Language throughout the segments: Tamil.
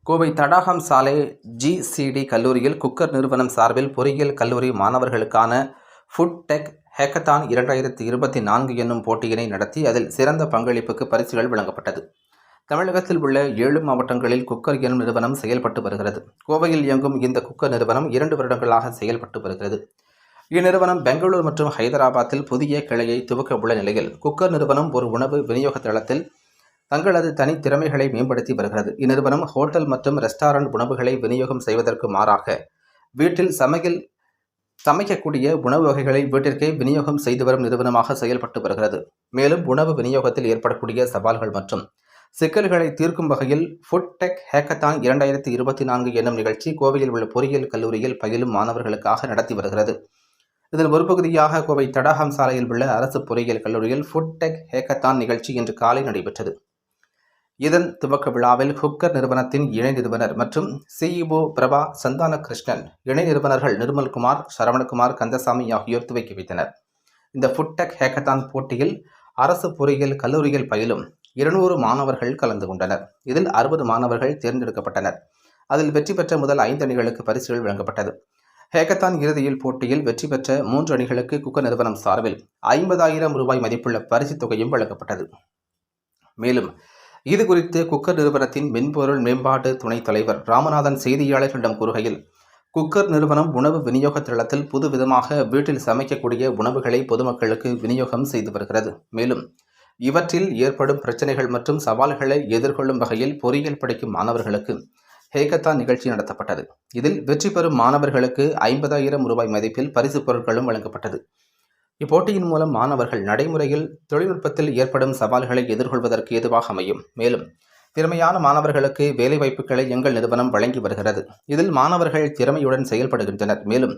கோவை தடாகம் சாலை ஜிசிடி கல்லூரியில் குக்கர் நிறுவனம் சார்பில் பொறியியல் கல்லூரி மாணவர்களுக்கான ஃபுட் டெக் ஹேக்கத்தான் 2024 என்னும் போட்டியினை நடத்தி அதில் சிறந்த பங்களிப்புக்கு பரிசுகள் வழங்கப்பட்டது. தமிழகத்தில் உள்ள 7 மாவட்டங்களில் குக்கர் எனும் நிறுவனம் செயல்பட்டு வருகிறது. கோவையில் இயங்கும் இந்த குக்கர் நிறுவனம் 2 வருடங்களாக செயல்பட்டு வருகிறது. இந்நிறுவனம் பெங்களூர் மற்றும் ஹைதராபாத்தில் புதிய கிளையை துவக்க உள்ள நிலையில் குக்கர் நிறுவனம் ஒரு உணவு விநியோக தளத்தில் தங்களது தனி திறமைகளை மேம்படுத்தி வருகிறது. இந்நிறுவனம் ஹோட்டல் மற்றும் ரெஸ்டாரண்ட் உணவுகளை விநியோகம் செய்வதற்கு மாறாக வீட்டில் சமைக்கக்கூடிய உணவு வகைகளை வீட்டிற்கே விநியோகம் செய்து வரும் நிறுவனமாக செயல்பட்டு வருகிறது. மேலும் உணவு விநியோகத்தில் ஏற்படக்கூடிய சவால்கள் மற்றும் சிக்கல்களை தீர்க்கும் வகையில் ஃபுட் டெக் ஹேக்கத்தான் 2024 என்னும் நிகழ்ச்சி கோவையில் உள்ள பொறியியல் கல்லூரியில் பயிலும் மாணவர்களுக்காக நடத்தி வருகிறது. இதன் ஒரு பகுதியாக கோவை தடாகம் சாலையில் உள்ள அரசு பொறியியல் கல்லூரியில் ஃபுட் டெக் ஹேக்கத்தான் நிகழ்ச்சி இன்று காலை நடைபெற்றது. இதன் துவக்க விழாவில் குக்கர் நிறுவனத்தின் இணை நிறுவனர் மற்றும் சிஇஓ பிரபா சந்தான கிருஷ்ணன், இணை நிறுவனர்கள் நிர்மல்குமார், சரவணகுமார், கந்தசாமி ஆகியோர் துவக்கி வைத்தனர். இந்த ஃபுட் டெக் ஹேக்கத்தான் போட்டியில் அரசு பொறியியல் கல்லூரியில் பயிலும் 200 மாணவர்கள் கலந்து கொண்டனர். இதில் 60 மாணவர்கள் தேர்ந்தெடுக்கப்பட்டனர். அதில் வெற்றி பெற்ற முதல் 5 அணிகளுக்கு பரிசுகள் வழங்கப்பட்டது. ஹேக்கத்தான் இறுதியில் போட்டியில் வெற்றி பெற்ற 3 அணிகளுக்கு குக்கர் நிறுவனம் சார்பில் 50,000 ரூபாய் மதிப்புள்ள பரிசுத் தொகையும் வழங்கப்பட்டது. மேலும் இதுகுறித்து குக்கர் நிறுவனத்தின் மென்பொருள் மேம்பாட்டு துணைத் தலைவர் ராமநாதன் செய்தியாளர்களிடம் கூறுகையில், குக்கர் நிறுவனம் உணவு விநியோக தளத்தில் புது விதமாக வீட்டில் சமைக்கக்கூடிய உணவுகளை பொதுமக்களுக்கு விநியோகம் செய்து வருகிறது. மேலும் இவற்றில் ஏற்படும் பிரச்சனைகள் மற்றும் சவால்களை எதிர்கொள்ளும் வகையில் பொறியியல் படிக்கும் மாணவர்களுக்கு ஹேக்கத்தான் நிகழ்ச்சி நடத்தப்பட்டது. இதில் வெற்றி பெறும் மாணவர்களுக்கு 50,000 ரூபாய் மதிப்பில் பரிசுப் பொருட்களும் வழங்கப்பட்டது. இப்போட்டியின் மூலம் மாணவர்கள் நடைமுறையில் தொழில்நுட்பத்தில் ஏற்படும் சவால்களை எதிர்கொள்வதற்கு ஏதுவாக அமையும். மேலும் திறமையான மாணவர்களுக்கு வேலைவாய்ப்புகளை எங்கள் நிறுவனம் வழங்கி வருகிறது. இதில் மாணவர்கள் திறமையுடன் செயல்படுகின்றனர். மேலும்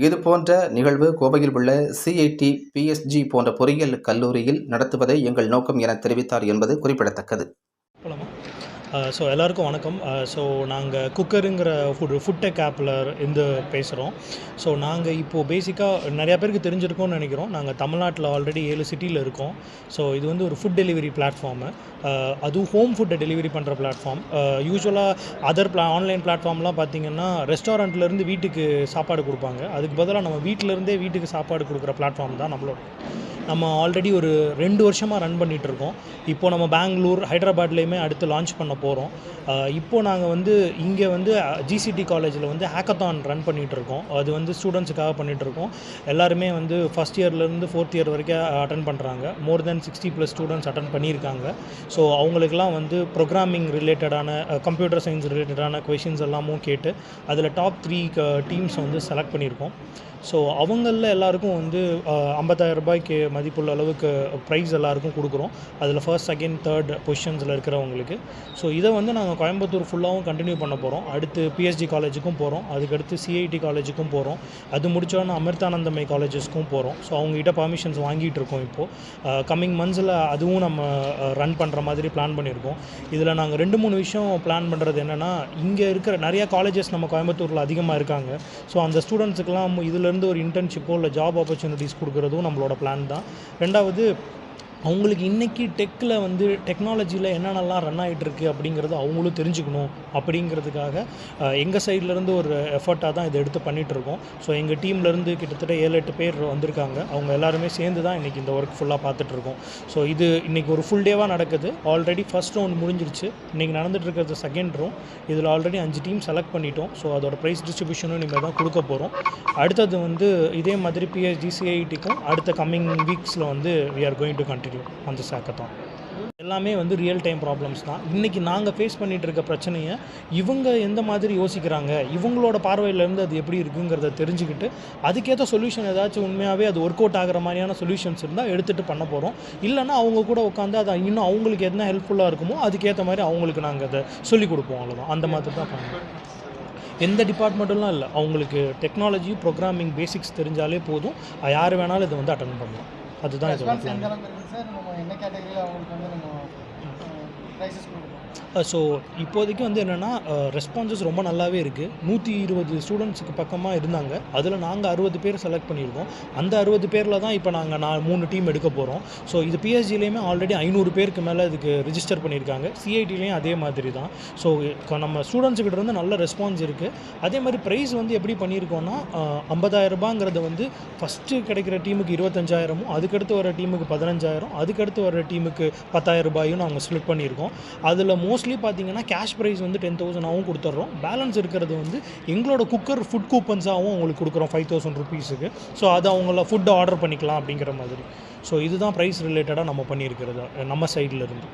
இதுபோன்ற நிகழ்வு கோவையில் உள்ள சிஐடி, பிஎஸ்ஜி போன்ற பொறியியல் கல்லூரியில் நடத்துவதை எங்கள் நோக்கம் என தெரிவித்தார் என்பது குறிப்பிடத்தக்கது. ஸோ எல்லாருக்கும் வணக்கம். ஸோ நாங்கள் குக்கருங்கிற ஃபுட் டெக் ஆப்பில் இருந்து பேசுகிறோம். ஸோ நாங்கள் இப்போது பேசிக்காக நிறையா பேருக்கு தெரிஞ்சிருக்கோம்னு நினைக்கிறோம். நாங்கள் தமிழ்நாட்டில் ஆல்ரெடி 7 சிட்டியில் இருக்கோம். ஸோ இது வந்து ஒரு ஃபுட் டெலிவரி பிளாட்ஃபார்மு. அதுவும் ஹோம் ஃபுட்டை டெலிவரி பண்ணுற பிளாட்ஃபார்ம். யூஸ்வலாக ஆன்லைன் பிளாட்ஃபார்ம்லாம் பார்த்திங்கன்னா ரெஸ்டாரண்ட்லேருந்து வீட்டுக்கு சாப்பாடு கொடுப்பாங்க. அதுக்கு பதிலாக நம்ம வீட்டிலேருந்தே வீட்டுக்கு சாப்பாடு கொடுக்குற பிளாட்ஃபார்ம் தான் நம்மளோட. நம்ம ஆல்ரெடி ஒரு 2 வருஷமாக ரன் பண்ணிகிட்ருக்கோம். இப்போது நம்ம பெங்களூர், ஹைதராபாத்லேயுமே அடுத்து லான்ச் பண்ண போகிறோம். இப்போது நாங்கள் வந்து இங்கே வந்து ஜிசிடி காலேஜில் வந்து ஹேக்கத்தான் ரன் பண்ணிகிட்ருக்கோம். அது வந்து ஸ்டூடெண்ட்ஸுக்காக பண்ணிகிட்ருக்கோம். எல்லாருமே வந்து ஃபஸ்ட் இயர்லேருந்து 4th இயர் வரைக்கும் அட்டன் பண்ணுறாங்க. மோர் தென் 60+ ஸ்டூடெண்ட்ஸ் அட்டன் பண்ணியிருக்காங்க. ஸோ அவங்களுக்கெல்லாம் வந்து ப்ரோக்ராமிங் ரிலேட்டடான, கம்ப்யூட்டர் சயின்ஸ் ரிலேட்டடான கொஷின்ஸ் எல்லாமும் கேட்டு அதில் டாப் 3 டீம்ஸ் வந்து செலக்ட் பண்ணியிருக்கோம். ஸோ அவங்களில் எல்லாருக்கும் வந்து 50,000 ரூபாய்க்கு மதிப்புள்ள அளவுக்கு ப்ரைஸ் எல்லாருக்கும் கொடுக்குறோம். அதில் ஃபர்ஸ்ட், செகண்ட், தேர்ட் பொசிஷன்ஸில் இருக்கிறவங்களுக்கு. ஸோ இதை வந்து நாங்கள் கோயம்புத்தூர் ஃபுல்லாகவும் கண்டினியூ பண்ண போகிறோம். அடுத்து பிஎஸ்ஜி காலேஜுக்கும் போகிறோம். அதுக்கடுத்து சிஐடி காலேஜுக்கும் போகிறோம். அது முடித்தோன்னா அமிர்தானந்தமை காலேஜஸ்க்கும் போகிறோம். ஸோ அவங்ககிட்ட பர்மிஷன்ஸ் வாங்கிட்டு இருக்கோம். இப்போது கம்மிங் மந்த்ஸில் அதுவும் நம்ம ரன் பண்ணுற மாதிரி பிளான் பண்ணியிருக்கோம். இதில் நாங்கள் 2-3 விஷயம் பிளான் பண்ணுறது என்னென்னா, இங்கே இருக்கிற நிறையா காலேஜஸ் நம்ம கோயம்புத்தூரில் அதிகமாக இருக்காங்க. ஸோ அந்த ஸ்டூடெண்ட்ஸுக்கெல்லாம் இதிலேருந்து ஒரு இன்டர்ன்ஷிப்போ இல்லை ஜாப் ஆப்பர்ச்சுனிட்டிஸ் கொடுக்குறதும் நம்மளோட பிளான் தான். ரெண்டாவது, அவங்களுக்கு இன்றைக்கி டெக்னாலஜியில் என்னென்னலாம் ரன் ஆகிட்டுருக்கு அப்படிங்கிறது அவங்களும் தெரிஞ்சுக்கணும். அப்படிங்கிறதுக்காக எங்கள் சைட்லேருந்து ஒரு எஃபர்ட்டாக தான் இதை எடுத்து பண்ணிகிட்ருக்கோம். ஸோ எங்கள் டீம்லேருந்து கிட்டத்தட்ட 7-8 பேர் வந்திருக்காங்க. அவங்க எல்லாருமே சேர்ந்து தான் இன்றைக்கி இந்த ஒர்க் ஃபுல்லாக பார்த்துட்ருக்கோம். ஸோ இது இன்றைக்கி ஒரு ஃபுல் டேவாக நடக்குது. ஆல்ரெடி ஃபர்ஸ்ட் ரவுண்ட் முடிஞ்சிருச்சு. இன்றைக்கி நடந்துகிட்ருக்கிறது செகண்ட் ரவுண்ட். இதில் ஆல்ரெடி 5 டீம் செலக்ட் பண்ணிட்டோம். ஸோ அதோட ப்ரைஸ் டிஸ்ட்ரிபியூஷனும் இனிமேல் தான் கொடுக்க போகிறோம். அடுத்தது வந்து இதே மாதிரி பிஎஸ்ஜி, சிஐடிக்கும் அடுத்த கம்மிங் வீக்ஸில் வந்து we are going to continue அந்த ஹேக்கத்தான். எல்லாமே வந்து ரியல் டைம் ப்ராப்ளம்ஸ் தான். இன்றைக்கி நாங்கள் ஃபேஸ் பண்ணிகிட்டு இருக்க பிரச்சனையை இவங்க எந்த மாதிரி யோசிக்கிறாங்க, இவங்களோட பார்வையிலேருந்து அது எப்படி இருக்குங்கிறத தெரிஞ்சுக்கிட்டு அதுக்கேற்ற சொல்யூஷன் ஏதாச்சும் உண்மையாகவே அது ஒர்க் அவுட் ஆகிற மாதிரியான சொல்யூஷன்ஸ் இருந்தால் எடுத்துகிட்டு பண்ண போகிறோம். இல்லைனா அவங்க கூட உட்காந்து அதை இன்னும் அவங்களுக்கு என்ன ஹெல்ப்ஃபுல்லாக இருக்குமோ அதுக்கேற்ற மாதிரி அவங்களுக்கு நாங்கள் அதை சொல்லிக் கொடுப்போம். அவ்வளோதான். அந்த மாதிரி தான் பண்ணுவோம். எந்த டிபார்ட்மெண்ட்லாம் இல்லை. அவங்களுக்கு டெக்னாலஜி, ப்ரோக்ராமிங் பேசிக்ஸ் தெரிஞ்சாலே போதும். யார் வேணாலும் இதை வந்து அட்டன் பண்ணலாம். அதுதான் இது. ப்ரைஸஸ் கொடுக்குறோம்? ஸோ இப்போதைக்கு வந்து என்னென்னா ரெஸ்பான்சஸ் ரொம்ப நல்லாவே இருக்குது. 120 ஸ்டூடெண்ட்ஸுக்கு பக்கமாக இருந்தாங்க. அதில் நாங்கள் 60 பேர் செலக்ட் பண்ணியிருக்கோம். அந்த 60 பேரில் தான் இப்போ நாங்கள் 3 டீம் எடுக்க போகிறோம். ஸோ இது பிஎஸ்ஜிலேயுமே ஆல்ரெடி 500 பேருக்கு மேலே இதுக்கு ரிஜிஸ்டர் பண்ணியிருக்காங்க. சிஐடிலையும் அதே மாதிரி தான். ஸோ நம்ம ஸ்டூடெண்ட்ஸுக்கிட்ட இருந்து நல்ல ரெஸ்பான்ஸ் இருக்குது. அதே மாதிரி ப்ரைஸ் வந்து எப்படி பண்ணியிருக்கோன்னா 50,000 வந்து ஃபஸ்ட்டு கிடைக்கிற டீமுக்கு 25,000, அதுக்கடுத்து வர டீமுக்கு 15,000, அதுக்கடுத்து வர டீமுக்கு 10,000 நாங்கள் ஸ்ப்ளிட் பண்ணியிருக்கோம். அதில் மோஸ்ட்லி பார்த்தீங்கன்னா கேஷ் ப்ரைஸ் வந்து 10,000 கொடுத்துட்றோம். பேலன்ஸ் இருக்கிறது வந்து எங்களோட குக்கர் ஃபுட் கூப்பன்ஸாகவும் அவங்களுக்கு கொடுக்குறோம் 5,000 ருபீஸுக்கு. ஸோ அது அவங்கள ஃபுட் ஆர்டர் பண்ணிக்கலாம் அப்படிங்கிற மாதிரி. ஸோ இதுதான் ப்ரைஸ் ரிலேட்டடாக நம்ம பண்ணியிருக்கிறது நம்ம சைடில் இருந்து.